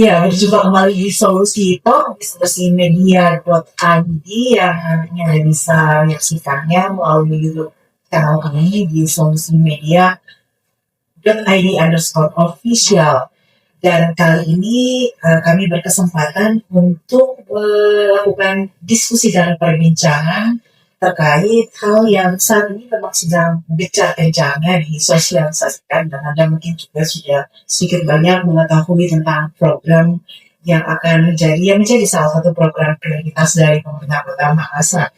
Ya, berjumpa kembali di Solusi Talk, diskusi media.id yang nantinya Anda bisa menyaksikannya melalui YouTube channel kami di Solusi Media.id_official. Dan kali ini kami berkesempatan untuk melakukan diskusi dan perbincangan terkait hal yang saat ini memang sedang gencar-gencarnya disosialisasikan, dan Anda mungkin juga sudah sedikit banyak mengetahui tentang program yang menjadi salah satu program prioritas dari pemerintah Kota Makassar,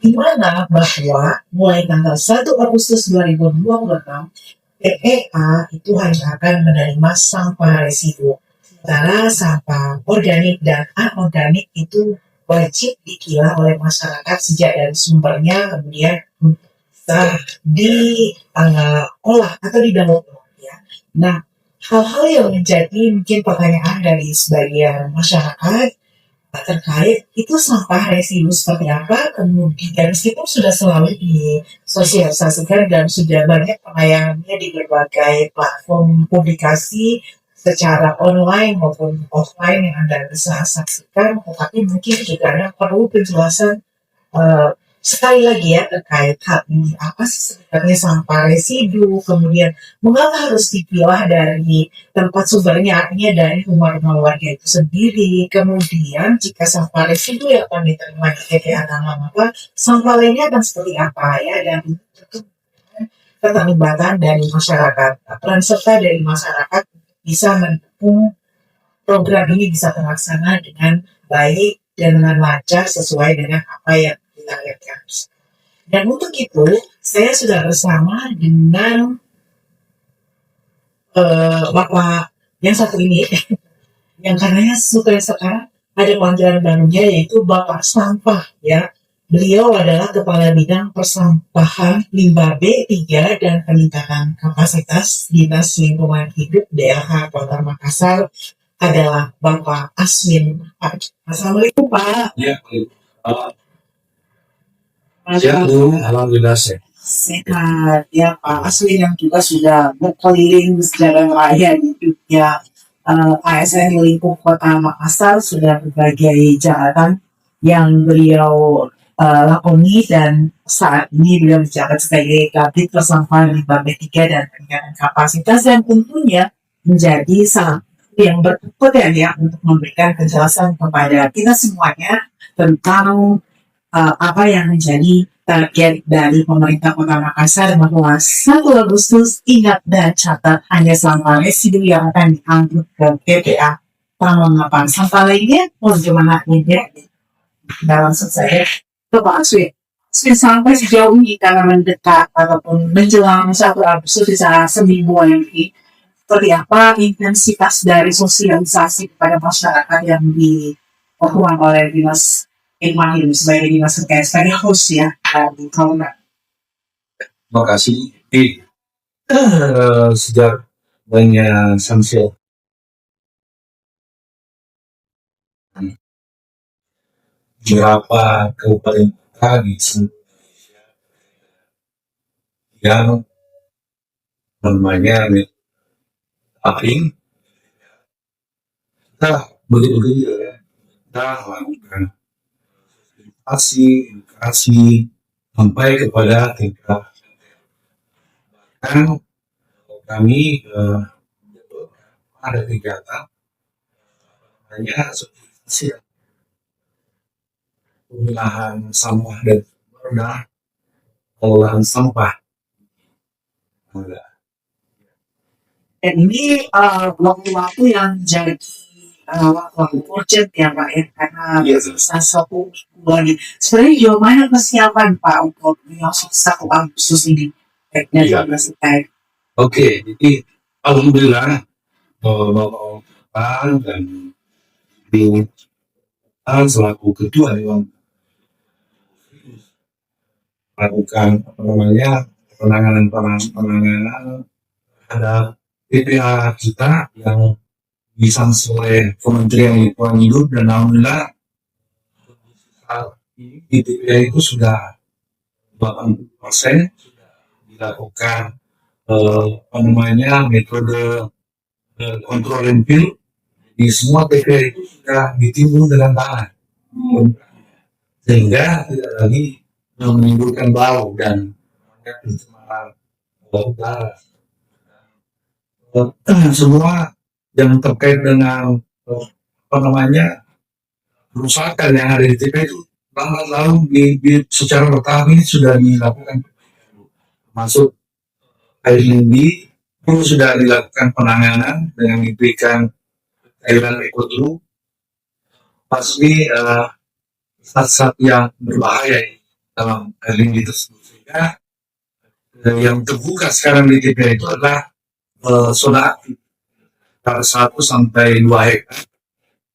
di mana bahwa mulai tanggal 1 Agustus 2026 PPA itu hanya akan menerima sampah residu. Sementara sampah organik dan anorganik itu wajib dipilah oleh masyarakat sejak dari sumbernya, kemudian bisa diolah atau didaur ulang, ya. Nah, hal-hal yang menjadi mungkin pertanyaan dari sebagian masyarakat terkait itu sampah residu seperti apa, kemudian meskipun sudah selalu disosialisasikan dan sudah banyak penayangannya di berbagai platform publikasi secara online maupun offline yang Anda bisa saksikan, tetapi mungkin juga Anda perlu penjelasan uh, sekali lagi ya terkait hal ini. Apa sih sebenarnya sampah residu, kemudian mengapa harus dipilah dari tempat sumbernya, artinya dari rumah-rumah warga itu sendiri. Kemudian jika sampah residu yang akan diterima di TPA Tanah, maka sampah lainnya akan seperti apa ya, dan itu keterlibatan dari masyarakat, peran serta dari masyarakat bisa mendukung program ini bisa terlaksana dengan baik dan dengan lancar sesuai dengan apa yang kita lihatkan. Dan untuk itu saya sudah bersama dengan Bapak yang satu ini yang karenanya sekarang ada panggilan barunya, yaitu Bapak Sampah, ya. Beliau adalah Kepala Bidang Persampahan Limbah B3 dan Peningkatan Kapasitas Dinas Lingkungan Hidup DLH Kota Makassar, adalah Bapak Aswin. Assalamualaikum, Pak. Ya, sehat Bu, alhamdulillah sehat. Sehat ya Pak Aswin, yang juga sudah berkeliling secara raya di dunia ASN lingkup Kota Makassar, sudah berbagai jabatan yang beliau lakoni, dan saat ini beliau menjabat sebagai Kabid Persampahan Limbah B3 dan Peningkatan Kapasitas, dan tentunya menjadi salah yang berkepentingan ya untuk memberikan penjelasan kepada kita semuanya tentang apa yang menjadi target dari pemerintah Kota Makassar, bahwa 1 Agustus ingat dan catat hanya sampah residu yang akan diangkut ke TPA Pangelapan. Sampah lainnya mau gimana ini? Nah, langsung saya ke Pak Aswin. Sampai sejauh ini karena mendekat ataupun menjelang 1 Agustus bisa semingguan ini, seperti apa intensitas dari sosialisasi kepada masyarakat yang dilakukan oleh Dinas Lingkungan Hidup sebagai dinas terkait, sebagai host ya di Corona? Terima kasih. Sejak banyak sanksi beberapa kabupaten kota di seluruh Indonesia yang namanya tapping, kita begitu ya, kita lakukan edukasi sampai kepada tingkat kan kami ada kegiatan hanya seperti pemilahan sampah dan pengolahan sampah. Dan ini waktu-waktu yang jadi waktu urgent ya Pak ya, karena bisa 1 minggu lagi. Sebenarnya jauh mana persiapan Pak untuk yang 1 Agustus ini? Oke, jadi alhamdulillah Bapak dan di selaku ketua Dewan melakukan penanganan terhadap TPA kita yang disanksi oleh Kementerian Lingkungan Hidup, dan alhamdulillah di TPA itu sudah 80% dilakukan metode control and fill, di semua TPA itu sudah ditimbun dengan tangan, sehingga tidak lagi menimbulkan bau dan pencemaran udara. Semua yang terkait dengan apa namanya kerusakan yang ada di TPA itu lalu secara bertahap ini sudah dilakukan, masuk air lindi itu sudah dilakukan penanganan dengan diberikan cairan ekotru pasti zat-zat yang berbahaya dalam air lindi tersebut, sehingga yang terbuka sekarang di TPA itu adalah zona aktif 1 sampai 2 hektar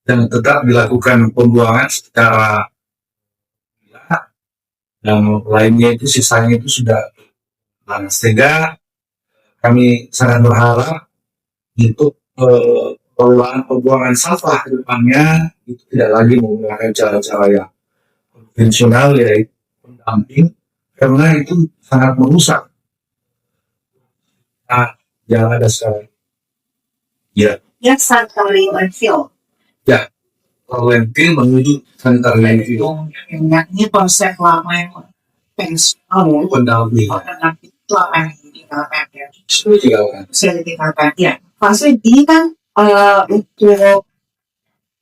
dan tetap dilakukan pembuangan secara dan lainnya itu sisanya itu sudah sehingga kami sangat berharap untuk pembuangan sampah ke depannya itu tidak lagi menggunakan cara-cara yang konvensional yaitu pendamping, karena itu sangat merusak yang ada sekarang. Ya. Yang sanitary landfill. Ya, landfill menuju sanitary landfill. Ini konsep lama yang pensiun. Pendamping. Itu apa yang ditinggalkan ya? Bisa ditinggalkan ya. Maksudnya ini kan untuk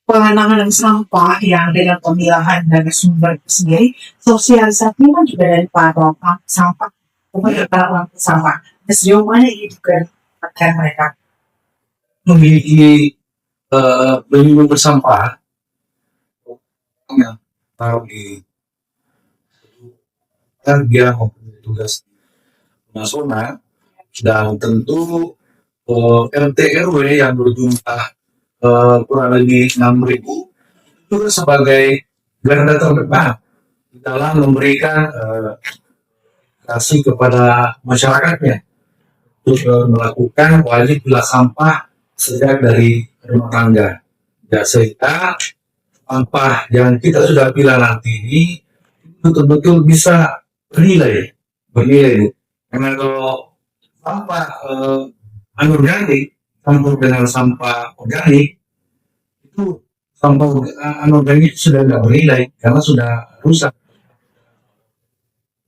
penanganan sampah yang dengan pemilahan dan sumber sendiri, sosialisasi kan juga dari para sampah, kepada para sampah. Sejauh mana ini juga akan mereka memiliki menimbun bersampah yang tahu di kan dia mempunyai tugas nasional dan tentu RT RW yang berjumlah kurang lebih 6.000 itu sebagai garda terdepan dalam memberikan kasih kepada masyarakatnya untuk melakukan wajib pilah sampah sejak dari rumah tangga. Ya, sehingga sampah yang kita sudah pilah nanti ini betul-betul bisa bernilai. Karena kalau sampah anorganik campur dengan sampah organik itu sampah anorganik sudah tidak bernilai karena sudah rusak.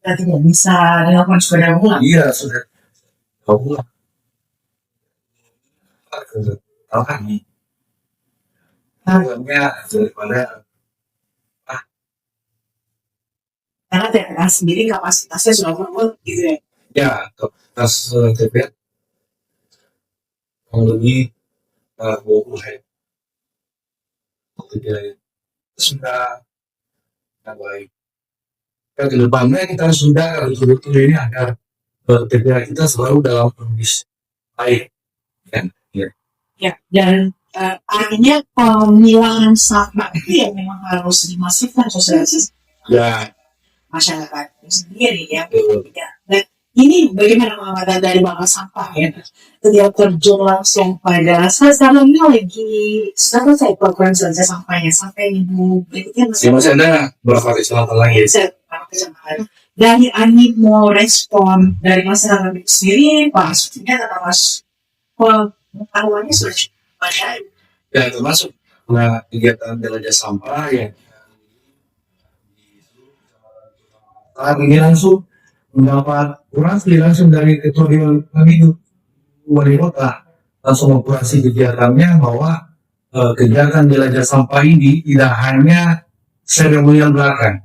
Tidak bisa dilakukan secara ulang. Iya, sudah ulang. Kami daripada karena TPA sendiri kapasitasnya sudah full gitu ya. Ya, kapasitas TPA kurang lebih 20 hektar. Sudah baik. Ke depannya kita sudah betul-betul ini agar TPA kita selalu dalam kondisi baik. Ya, dan artinya pemilahan sampah itu yang memang harus dimasifkan sosialisasi masyarakat sendiri ya. Dan ini bagaimana pengamatan dari Bapak sampah ya? Tidak terjun langsung pada sekarang ini lagi sekarang saya program saja sampahnya sampai minggu berikutnya masih ada berapa kesempatan lagi? Dari animo respon dari masyarakat itu sendiri, Pak, sebetulnya kata Mas pengetahuannya sudah banyak. Ya, termasuk kegiatan jelajah sampah ya. Saat ini langsung mendapat kurasi langsung dari ketua kami wali kota langsung operasi kegiatannya bahwa kegiatan jelajah sampah ini tidak hanya seremonial belakang,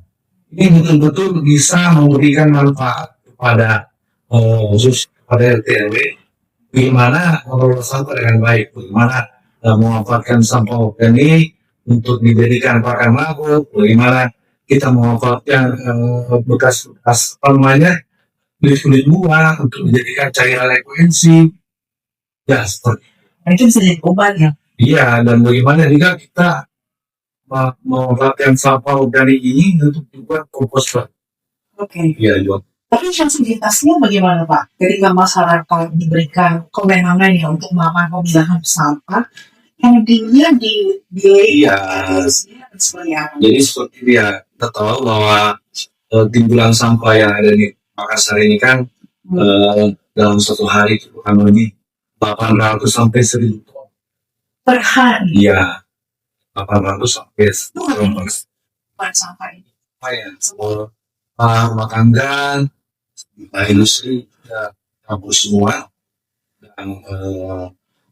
ini betul-betul bisa memberikan manfaat kepada khusus pada RT RW, bagaimana mengelola sampah dengan baik, bagaimana memanfaatkan sampah organik untuk dijadikan pakan lagu, bagaimana kita memanfaatkan bekas-bekas kulit buah untuk menjadikan cairan ekoensim. Ya, seperti itu bisa jadi obat ya. Iya, dan bagaimana juga kita memanfaatkan sampah organik ini untuk dibuat kompos. Oke. Iya, juga. Tapi fasilitasnya bagaimana Pak? Ketika masyarakat diberikan kewenangan ya untuk melakukan pemilahan sampah, yang dilihat di seperti apa? Jadi seperti dia kita tahu bahwa timbulan sampah yang ada di Makassar ini kan dalam satu hari itu kurang lebih 800 sampai 1.000 ton. per hari. Iya, 800 sampai Itu nggak 1.000 bukan sampah ini. ya. Rumah tangga, industri, ya, campur semua. Dan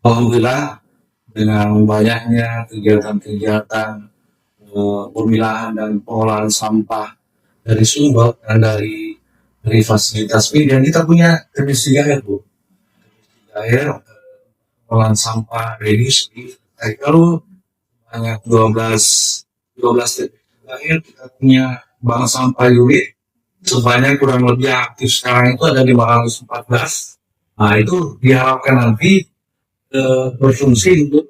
alhamdulillah dengan banyaknya kegiatan-kegiatan pemilahan dan pengolahan sampah dari sumber dan dari fasilitas media, kita punya Komisi Air, Bu. Air, pengolahan sampah, reduce. Kalau banyak 12 TPA air, kita punya bank sampah unit sebanyak kurang lebih aktif sekarang itu ada 514. Nah itu diharapkan nanti berfungsi untuk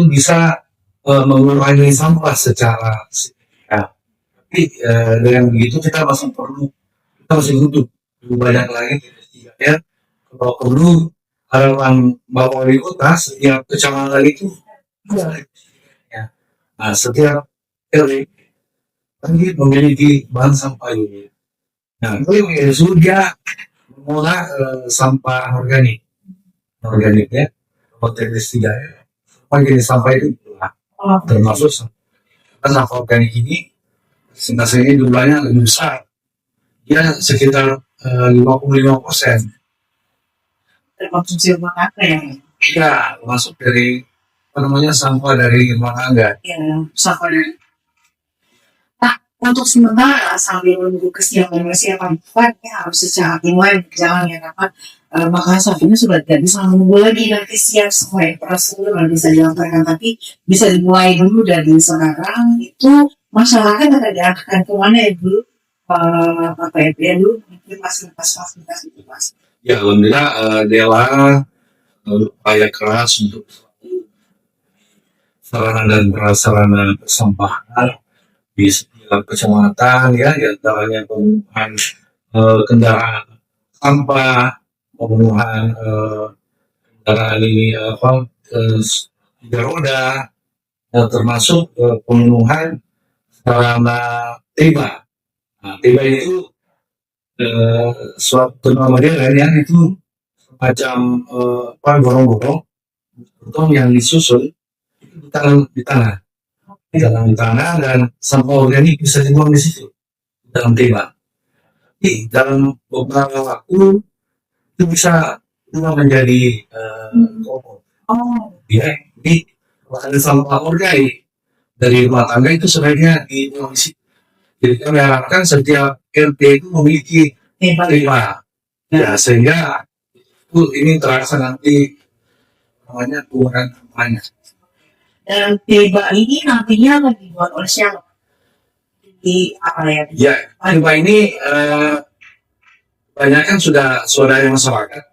bisa mengurangi sampah secara signifikan. Tapi dengan begitu kita masih butuh lebih banyak lagi ya. Kalau perlu harapan Bapak Wali Kota setiap kecamatan itu ya. Nah, setiap RW lagi memiliki bank sampah unit. Nah, itu sudah mengolah sampah organik ya, kontenis 3 ya. Apa jenis sampah itu? Termasuk sampah organik ini, sebenarnya jumlahnya lebih besar. Dia sekitar 55%. Terkonsumsi rumah tangga ya. Ya, masuk dari apa namanya sampah dari rumah tangga. Ya, sampah dari. Nah, untuk sementara sambil menunggu kesiapan harus secara dimulai berjalan ya karena maka saat ini sudah tidak bisa menunggu lagi nanti siap semua infrastruktur dan bisa dilakukan tapi bisa dimulai dulu dari sekarang itu masyarakat akan diarahkan kemana ya dulu apa ya dulu mungkin fasilitas itu mas. Ya, alhamdulillah Dela upaya keras untuk sarana dan prasarana persampahan di setiap kecamatan ya, diantaranya pemenuhan kendaraan sampah, pemenuhan kendaraan ini tiga roda, termasuk pemenuhan sarana tiba. Nah, tiba itu suatu nama dia ya, itu macam gorong-gorong beton yang disusun di tanah dan sampah organik bisa dibuang di situ dalam timah. Jadi dalam beberapa waktu itu bisa berubah menjadi kompos. Ya, jadi ada sampah organik dari rumah tangga itu sebenarnya dibuang di situ. Jadi kami harapkan setiap RT itu memiliki timah. Ya, sehingga ini terasa nanti namanya pengurangan sampahnya. Dan tiba ini nantinya akan dibuat oleh siapa? Di apa ya? Ya, tiba ini banyak kan sudah dari masyarakat.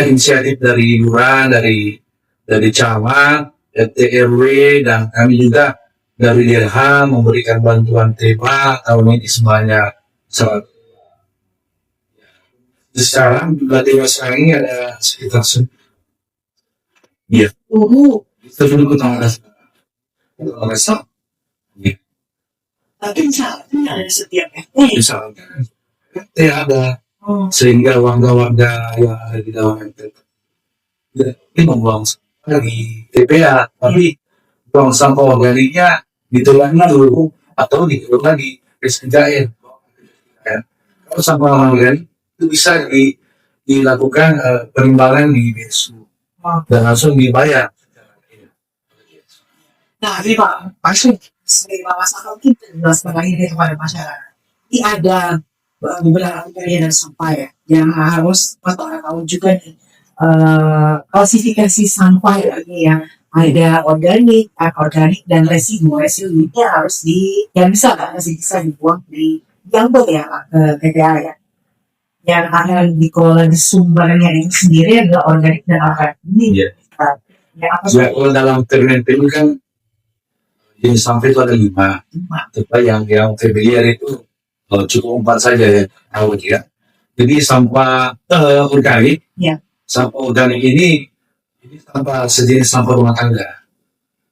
Inisiatif dari lurah, dari camat, RT RW, dan kami juga dari DLH memberikan bantuan tiba tahun ini sebanyak 100. Sekarang jumlah tiba sekarang ini ada sekitar ya. Sebelum tanggal besok, Tapi misalnya ada setiap misalkan RT ada, sehingga warga-warga yang ada di dalam RT ini membuang sampah di TPA, tapi buang sampah organiknya ditulang dulu atau ditulang lagi SDGN. Ya. Kalau sampah organik itu bisa dilakukan penimbangan di BSU dan langsung dibayar. Nah, ini Pak, masuk sebagai masalah mungkin jelaskan lagi kepada masyarakat. Ini ada beberapa kegiatan sampah ya, yang harus Bapak tahu juga nih klasifikasi sampah lagi yang ada organik, anorganik dan residu. Residunya harus yang bisa dibuang di yang ya ke TPA ya. Yang akan dikelola di sumbernya itu sendiri adalah organik dan anorganik. Ini ya, kalau dalam Permenpen kan jenis sampah itu ada 5. Tapi yang familiar itu cukup 4 saja ya, tahu ya. Jadi sampah organik, sampah organik ini sampah sejenis sampah rumah tangga,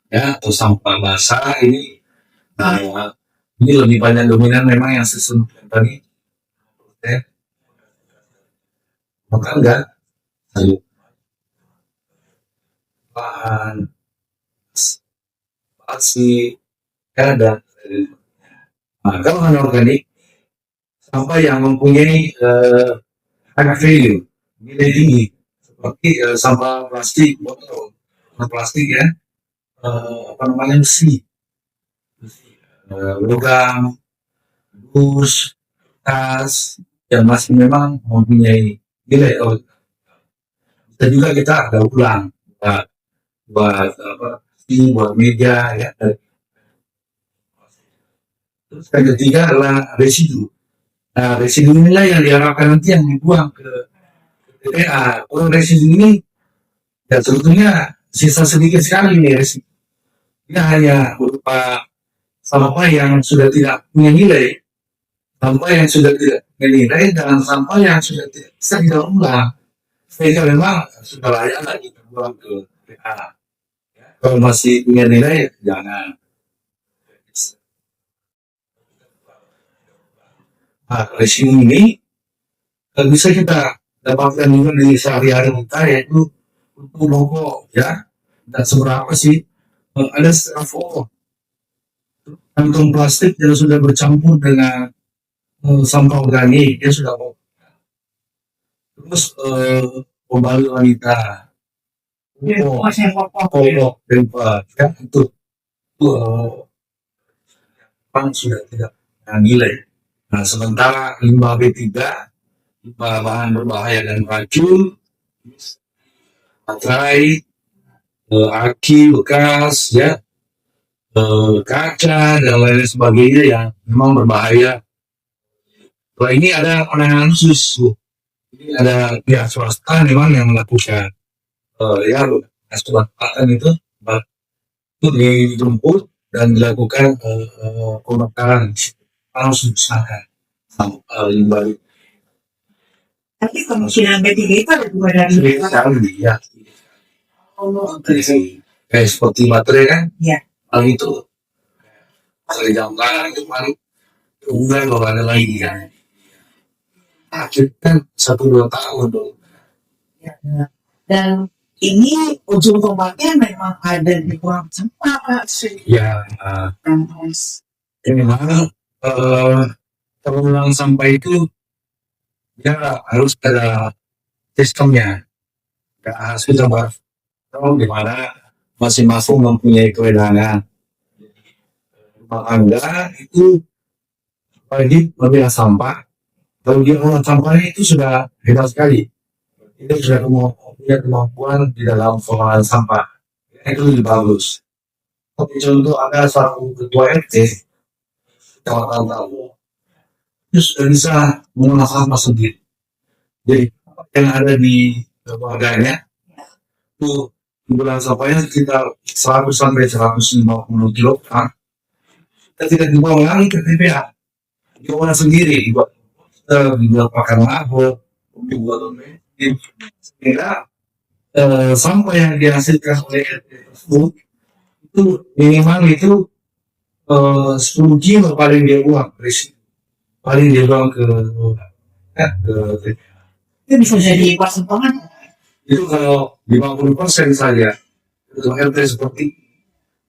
ya, atau sampah basah ini. Nah, ini lebih banyak dominan memang yang sesungguhnya tadi, rumah tangga, bahan plastik, ya, dan nah, kalau anorganik, sampah yang mempunyai high value, nilai tinggi, seperti sampah plastik, botol, plastik ya, apa namanya, besi, logam, dus, tas, yang masih memang mempunyai nilai. Bisa juga kita daur ulang, buat buat apa, buat meja ya. Terus yang ketiga adalah residu. Nah, residu inilah yang diharapkan nanti yang dibuang ke TPA. Kalau residu ini ya sebetulnya sisa sedikit sekali nih residu. Ini hanya berupa sampah yang sudah tidak punya nilai, sampah yang sudah tidak punya nilai, dan sampah yang sudah tidak bisa didaur ulang. Sehingga memang sudah layak lagi dibuang ke TPA. Kalau masih punya nilai, jangan. Nah, residu ini bisa kita dapatkan juga di sehari-hari kita, yaitu untuk rokok ya, dan seberapa sih ada styrofoam, kantong plastik yang sudah bercampur dengan sampah organik, dia sudah mau. Terus pembalut wanita, popok, tempat ya, itu memang sudah tidak nilai. Nah, sementara limbah B3, bahan berbahaya dan racun, baterai, aki bekas, ya, kaca dan lain sebagainya yang memang berbahaya. Kalau ini ada penanganan khusus, ini ada pihak swasta memang yang melakukan ya kesempatan itu dijemput dan dilakukan pembakaran langsung disahkan limbah. Tapi kemungkinan B3 itu ada juga dari sekali ya. Kayak seperti baterai kan, ya. Hal itu baterai jangka itu paling kemudian kalau ada lagi kan, kan 1-2 tahun dong. Ya. Dan ini ujung tombaknya memang ada di buang sampah Pak. Ya, memang pengelolaan sampah itu ya harus ada sistemnya. Ya, sudah tahu di mana masing-masing mempunyai kewenangan. Rumah tangga itu wajib memilah sampah. Kalau dia olah sampahnya itu sudah hebat sekali. Itu sudah punya kemampuan di dalam pengolahan sampah. Itu lebih bagus. Tapi contoh ada satu ketua RT, kecamatan tahu, itu sudah bisa mengolah sampah sendiri. Jadi yang ada di warganya itu jumlah sampahnya sekitar 100 sampai 150 kilogram. Kita tidak dibawa lagi ke TPA, diolah sendiri, dibuat pakan labor, dibuat domestik, sehingga sampah yang dihasilkan oleh RT tersebut itu minimal itu 10 kilo paling dia buang, paling dia buang ke TPA. Itu bisa jadi persembahan. Itu kalau 50% saja untuk RT seperti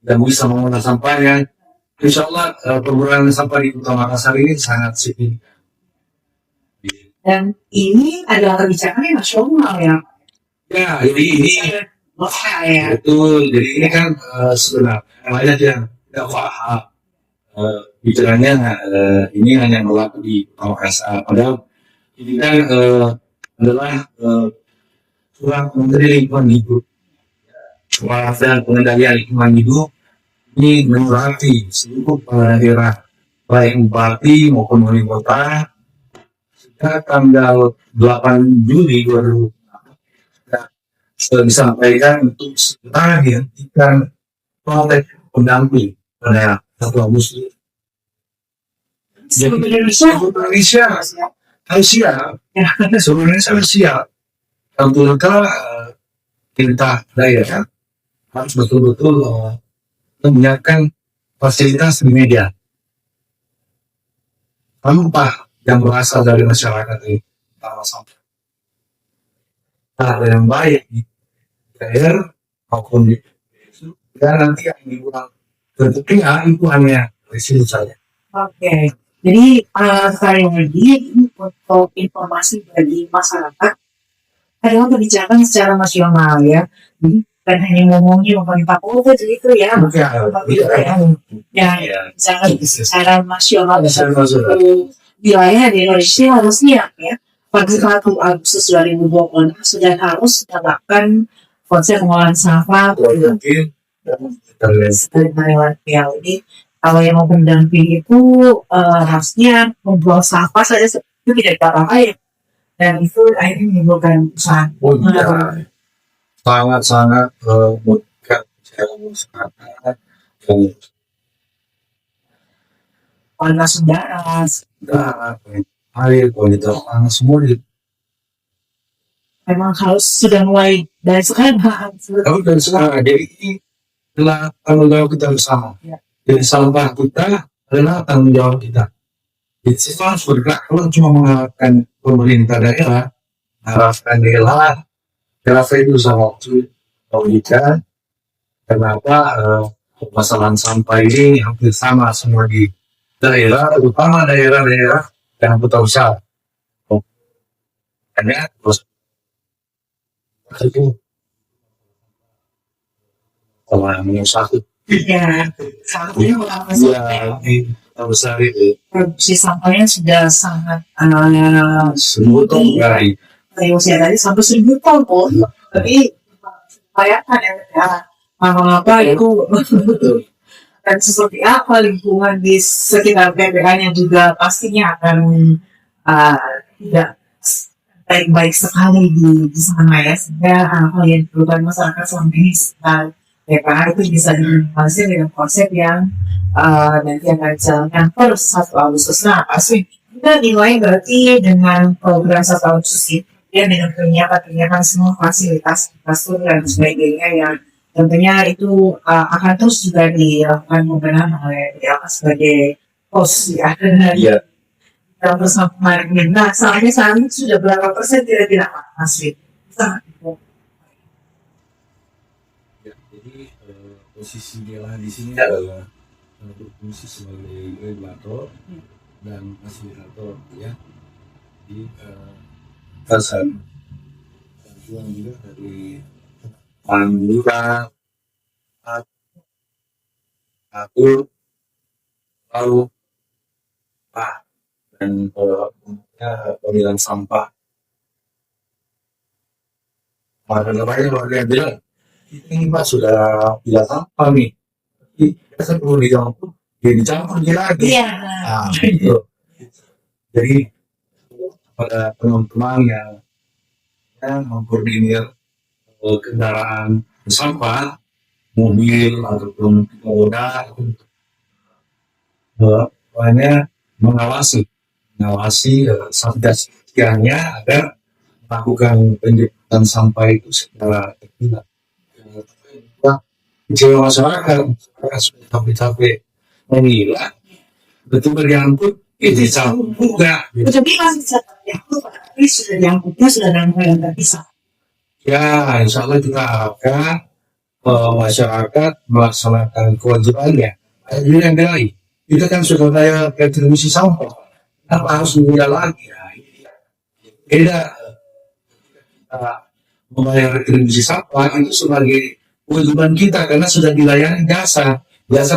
dan bisa mengolah sampahnya, insya Allah pengurangan sampah di Kota Makassar ini sangat signifikan. Dan ini adalah kebijakan nasional ya. Ya, jadi ini ya. betul. Jadi ini kan sebenarnya dia tidak paham. Bicaranya ini hanya berlaku di Kota Makassar. Padahal ini kan adalah surat Menteri Lingkungan Hidup. Dan pengendalian lingkungan hidup ini menurati seluruh kepala daerah, baik bupati maupun wali kota, sejak tanggal 8 Juli 2000 sudah disampaikan untuk segera dihentikan proyek pendamping pada 1 Agustus. Jadi Indonesia harus siap, seluruh Indonesia harus siap. Tentu perintah daerah harus betul-betul menyiapkan fasilitas di media. Sampah yang berasal dari masyarakat ini, sampah yang baik di daerah maupun di dan nanti yang dibuang Tetapi ya itu hanya residu saja. Oke. Jadi sekali lagi untuk informasi bagi masyarakat adalah kebijakan secara nasional ya. Jadi bukan hanya ngomongin pemerintah kota itu ya, Bukan, tapi bukan. ya Ya, jangan secara nasional dan Secara nasional. seluruh wilayah di Indonesia harusnya ya pada 1 Agustus 2026 sudah harus menerapkan konsep pengolahan sampah mungkin terlihat dari material ini. Kalau yang mau pendamping itu harusnya membuang sampah saja itu tidak apa-apa ya, dan itu akhirnya menimbulkan usaha sangat-sangat merugikan secara masyarakat dan panas udara. air kualitas tanah semua di Memang harus sudah mulai dari sekarang. kalau dari sekarang. Jadi ini adalah tanggung jawab kita bersama. Ya. Jadi sampah kita adalah tanggung jawab kita. Jadi kita harus bergerak. Kalau cuma mengharapkan pemerintah daerah, harapkan daerah, kenapa itu sangat sulit memberikan. Kenapa permasalahan sampah ini hampir sama semua di daerah, terutama daerah-daerah yang kota besar. Hanya terus itu kalau menyusahkan. Ya, sampahnya Ya, di kota besar itu produksi sampahnya sudah sangat semua tuh dari dari usia tadi sampai 1.000 tahun pun. Tapi bayangkan ya, apa itu dan seperti apa lingkungan di sekitar PPK-nya juga pastinya akan tidak baik-baik sekali di sana ya, sehingga hal yang diperlukan masyarakat selama ini sekitar PPK itu bisa diminimalisir dengan konsep yang nanti akan dijalankan per 1 Agustus. Nah, pasti kita nilai berarti dengan program 1 Agustus ini ya, dengan penyiapan semua fasilitas infrastruktur dan sebagainya yang tentunya itu akan terus juga dilakukan pembenahan oleh DLK sebagai host ya. ya, Dalam bersama kemarin ini. Nah, soalnya saat ini sudah berapa persen kira-kira Pak Asri? Sangat jadi posisi dia di sini adalah berfungsi sebagai regulator dan fasilitator ya di pasar bantuan juga dari Pantura, aku, lalu Pak dan pemilihan sampah. Maka namanya kalau dia bilang ini Pak sudah pilah sampah nih, kita kan perlu dicampur, dicampur lagi. iya. Nah, gitu. Jadi pada teman-teman yang mengkoordinir kendaraan sampah, mobil ataupun moda, banyak mengawasi satgas sekiannya agar melakukan penjemputan sampah itu secara tertib. Kecewa masyarakat sudah capek-capek memilah, betul berangkut, dicampur juga. Tapi masih diangkut, tapi sudah diangkutnya sudah dalam keadaan terpisah. Ya, insya Allah kita harapkan masyarakat melaksanakan kewajibannya. Jadi yang lain, kita kan sudah bayar retribusi sampah, apa harus memilah lagi? Ya, beda membayar retribusi sampah itu sebagai kewajiban kita karena sudah dilayani jasa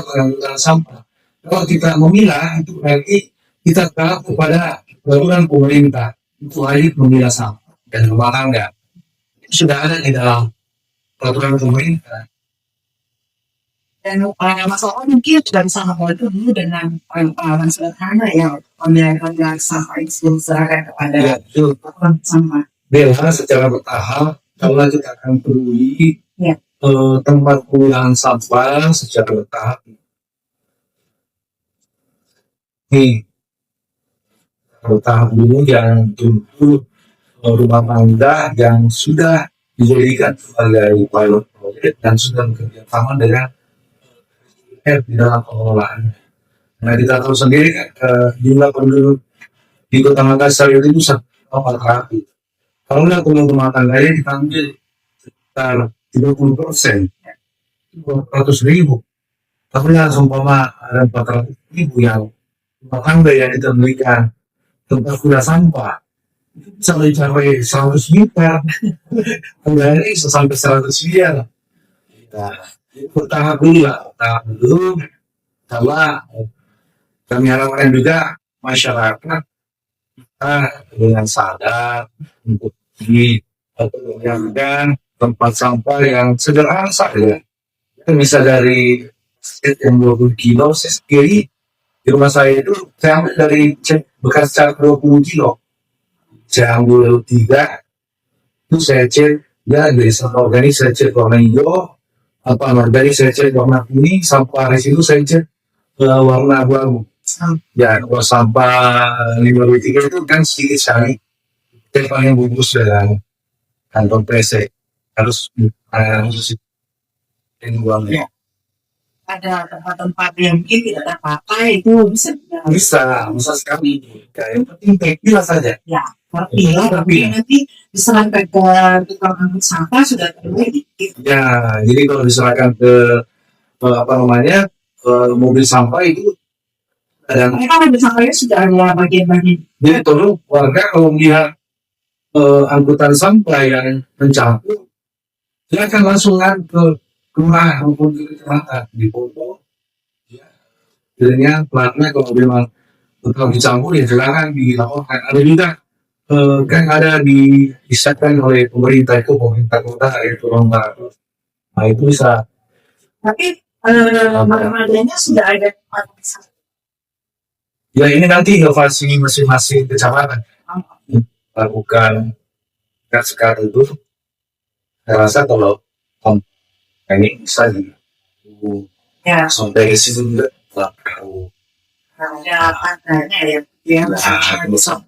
pengangkutan sampah. Kalau kita memilah itu berarti kita taat kepada peraturan pemerintah untuk wajib memilah sampah dan rumah tangga. Sudah ada di dalam peraturan pemerintah. Dan masalah mungkin sudah bisa memulai itu dulu dengan pengalaman sederhana ya, pemilihan sampah itu sebelum diserahkan kepada peraturan sampah. Bela secara bertahap, kalau kita akan peduli Ya. Tempat pemilihan sampah secara bertahap. Nih, bertahap dulu yang untuk rumah tangga yang sudah dijadikan sebagai pilot project dan sudah bekerja sama dengan di dalam pengelolaan. Nah, kita tahu sendiri kan jumlah penduduk di Kota Makassar itu bisa 400. Kalau nggak rumah tangganya diambil sekitar 30%, 200.000. Tapi seumpama ada 400.000 yang rumah tangga yang ditemukan tempat kuda sampah, itu bisa mencapai 100 juta. Anggarannya bisa sampai 100 miliar. Nah, bertahap dulu lah, bertahap dulu. Sama kami harapkan juga masyarakat kita dengan sadar untuk menyiapkan tempat sampah yang sederhana saja. Kita bisa dari yang 20 kilo, saya sendiri di rumah saya itu saya ambil dari bekas cat 20 kilo. Saya ambil 3, itu saya cek ya dari sampah organik saya cek warna hijau, apa organik saya cek warna kuning, sampah residu saya cek warna abu-abu. Ya kalau sampah 5W3 itu kan sedikit sekali, yang paling bungkus dengan kantong pesek harus khusus yang buangnya. Ada tempat-tempat yang mungkin tidak terpakai itu bisa Bisa sekali. Yang penting pilah saja. ya terpilah, tapi nanti diserahkan ke tukang angkut sampah sudah terbaik. Ya, jadi kalau diserahkan ke apa namanya mobil sampah itu ada. Mereka mobil sampahnya sudah ada bagian-bagian. Jadi tolong warga kalau melihat angkutan sampah yang mencampur, silakan langsung ke kelurahan maupun ke kecamatan di foto. Ya, jadinya platnya kalau memang betul dicampur ya silakan dilaporkan. Ada juga kan ada disahkan oleh pemerintah kota itu lomba. Nah itu bisa. Tapi madanya sudah ada tempat sampah. Ya ini nanti inovasi masing-masing kecamatan lakukan sekarang itu. Saya rasa kalau ini bisa Ya, sampai ke situ juga nggak tahu. ada pantainya ya, yang bisa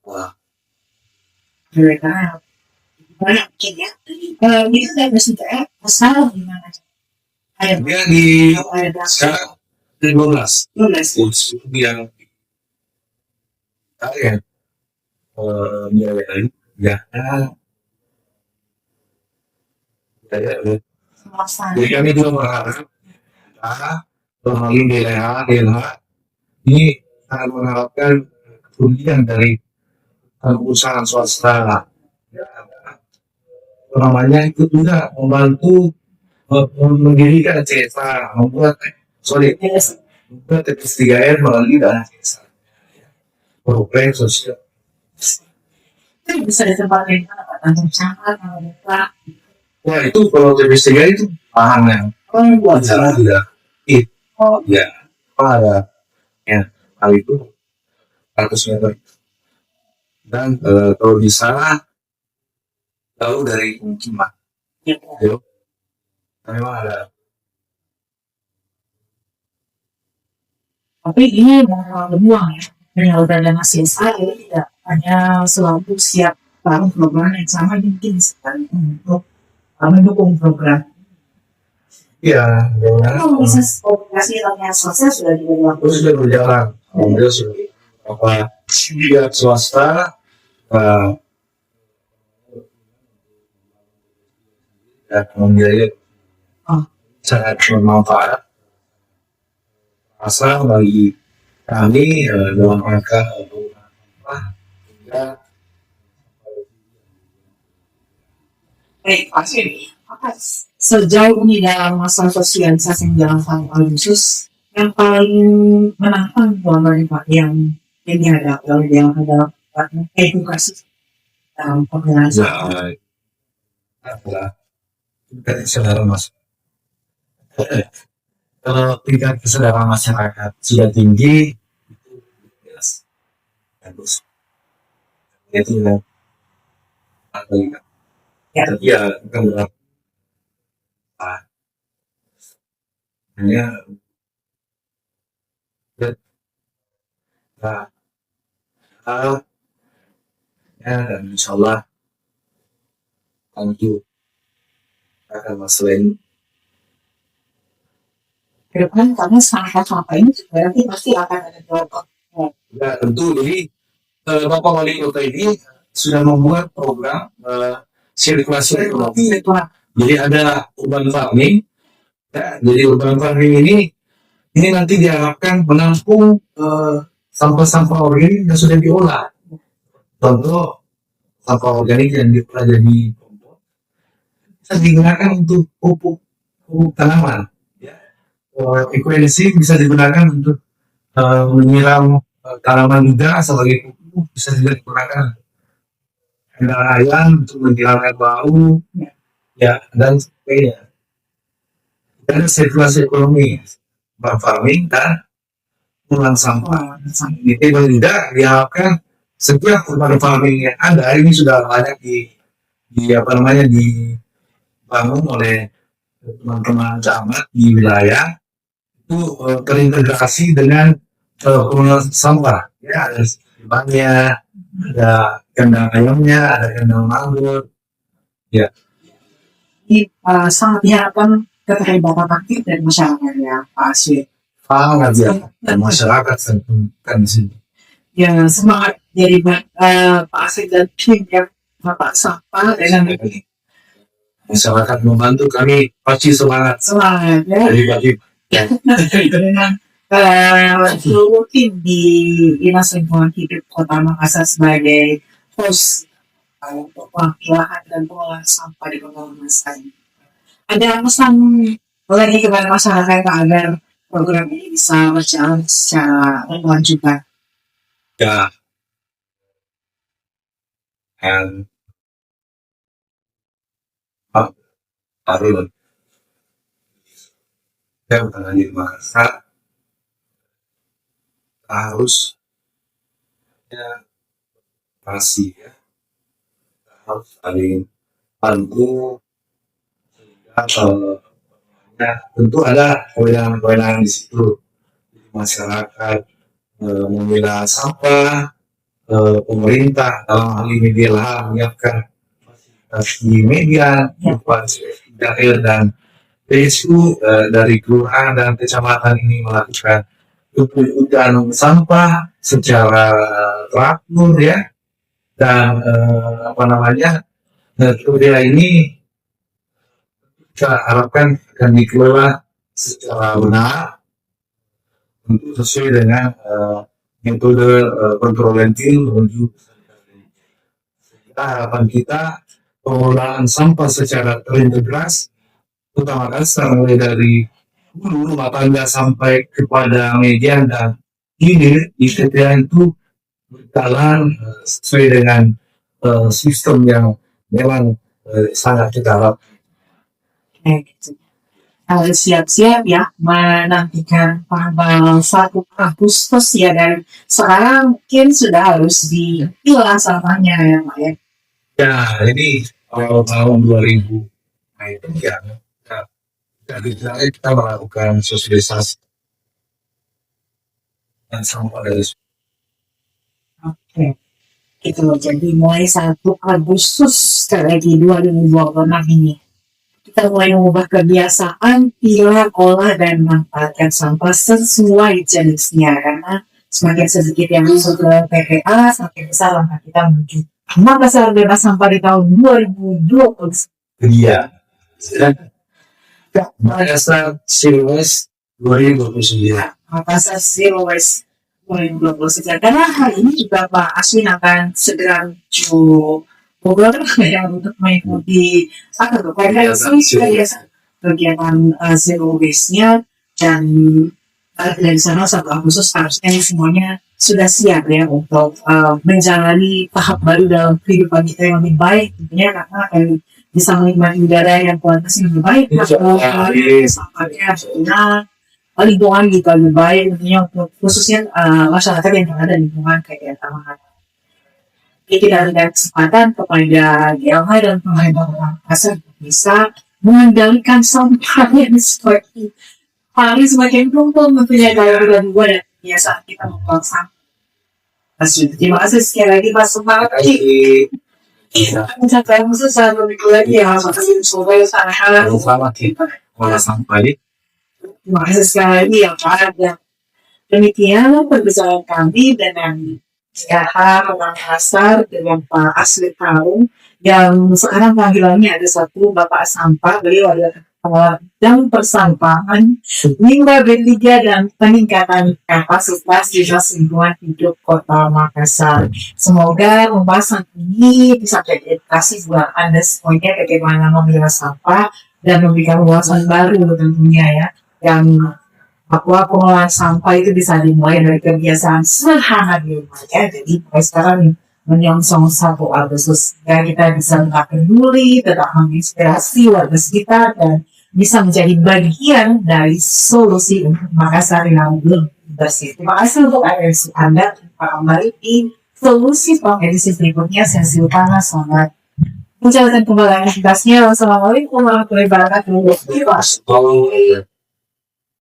Wah, mereka banyak mungkin ya. Itu dari sudah asal gimana? Ada dia di ada sekarang 15 lunas. itu yang kalian biaya ya jadi kami juga berharap melalui DLH ini sangat mengharapkan kerugian dari perusahaan swasta ya, namanya ikut juga membantu mendirikan CSA membuat TPS 3R melalui dana CSA program sosial. Itu bisa ditempatkan Pak kantong sampah kalau buka. Wah itu kalau TPS 3 itu pahannya buat jalan tidak Oh, ya apa ada ya hal itu 100 meter dan kalau bisa jauh dari pemukiman. ya. Yuk, memang ada. Tapi ini mau beruang ya. Penyaluran dana CSR itu tidak hanya selalu siap tahun program yang sama mungkin sekali untuk mendukung program. Iya, Kalau bisa komunikasi dengan swasta sudah dilakukan. terus sudah berjalan. Alhamdulillah sudah apa pihak swasta dan membiayai sangat bermanfaat. Asal bagi kami dalam rangka Baik, Pak Siri. Sejauh ini dalam masa sosialisasi yang dilakukan oleh khusus yang paling menantang dari Pak yang dihadapi oleh yang adalah edukasi dalam penggunaan adalah dari saudara mas. Kalau tingkat kesadaran masyarakat sudah tinggi, itu jelas bagus. Itu ya, tapi ya bukan berarti hanya ya dan insya Allah tentu akan masalah ini. ke depan karena sampah-sampah ini berarti pasti akan ada kelompok. Ya tentu jadi Bapak Wali Kota ini sudah membuat program sirkulasi ekonomi. Jadi ada urban farming Ya, jadi urban farming ini nanti diharapkan menampung sampah-sampah organik yang sudah diolah. Contoh sampah organik yang diolah jadi kompos bisa digunakan untuk pupuk tanaman. Ya. Ekuensi bisa digunakan untuk menyiram tanaman juga sebagai pupuk, bisa juga digunakan kendaraan untuk menghilangkan bau, ya dan sebagainya. Dan sirkulasi ekonomi, farming dan pulang sampah. Itu juga diharapkan setiap urban farming yang ada ini sudah banyak di apa namanya dibangun oleh teman-teman camat di wilayah itu terintegrasi dengan pengelolaan sampah. Ya, ada bannya, ada kandang ayamnya, ada kandang mangrove. Ya, Ini sangat diharapkan keterlibatan aktif dari masyarakat ya Pak Aswi. sangat ya. Dan masyarakat kan di sini. Ya semangat dari Pak Aswi dan tim yang Bapak Sapa dengan Masyarakat membantu kami pasti semangat semangat ya dari bagi dengan seluruh tim di Dinas Lingkungan Hidup Kota Makassar sebagai host untuk pemilahan dan pengolahan sampah di Kota Makassar. Ada pesan lagi kepada masyarakat agar program ini bisa berjalan secara berkelanjutan. ya dan baru saya menangani masa harus ya pasti ya harus saling bantu atau ya, tentu ada kewenangan-kewenangan di situ masyarakat memilah sampah pemerintah dalam hal ini dia menyiapkan di media daerah dan PSU dari kelurahan dan kecamatan ini melakukan pengumpulan sampah secara teratur ya dan apa namanya metode ini kita harapkan akan dikelola secara benar untuk sesuai dengan metode kontrolentil menuju harapan kita pengelolaan sampah secara terintegrasi Kota Makassar mulai dari hulu rumah tangga sampai kepada media dan hilir di TPA itu berjalan sesuai dengan sistem yang memang sangat kita harapkan. Gitu. Harus siap-siap ya menantikan tanggal 1 Agustus ya dan sekarang mungkin sudah harus dipilah sampahnya ya Pak ya. Ya, ini awal tahun 2000 nah itu ya dari kita melakukan sosialisasi dan sampah dari Oke. Itu jadi mulai 1 Agustus lagi 2026 ini. Kita mulai mengubah kebiasaan pilah, olah, dan manfaatkan sampah sesuai jenisnya karena semakin sedikit yang masuk ke TPA semakin besar langkah kita menuju Makassar bebas sampah di tahun 2020. Iya. Makassar Silwes 2029. Makassar Zero Waste 2029. Karena hari ini juga Pak Aswin akan segera menuju Bogor yang untuk mengikuti kegiatan Zero Waste-nya dan dari sana 1 Agustus harusnya semuanya sudah siap ya untuk menjalani tahap baru dalam kehidupan kita yang lebih baik tentunya karena akan bisa menikmati udara yang kualitasnya lebih baik sampahnya sudah lingkungan juga lebih baik tentunya untuk khususnya masyarakat yang berada di lingkungan kayak Taman. Jadi kita berikan kesempatan kepada GLH dan pemerintah Makassar bisa mengendalikan sampahnya seperti hari semakin tumpul tentunya kalau bulan dan biasa kita membuang sampah. Terima kasih sekali lagi Pak semangat lagi. Mencapai khusus 1 minggu lagi ya makasih semoga sana Selamat olah sampah ini. terima kasih sekali lagi ya Pak. Demikian perbincangan kami dengan GH Makassar dengan Pak Asli Tarung yang sekarang panggilannya ada 1 Bapak Sampah, beliau adalah dan persampahan, limbah B3 dan peningkatan kapasitas dinas lingkungan hidup Kota Makassar. Semoga pembahasan ini bisa jadi edukasi buat Anda semuanya bagaimana memilah sampah dan memberikan wawasan baru tentunya ya, yang bahwa pengolahan sampah itu bisa dimulai dari kebiasaan sederhana di rumah ya. Jadi mulai sekarang menyongsong 1 Agustus ya, kita bisa tetap peduli, tetap menginspirasi warga sekitar dan bisa menjadi bagian dari solusi untuk Makassar yang lebih bersih. Terima kasih untuk atensi Anda. Pak kembali di solusi edisi berikutnya. Saya Silvana, selamat menjalankan kembali aktivitasnya. Wassalamualaikum warahmatullahi wabarakatuh.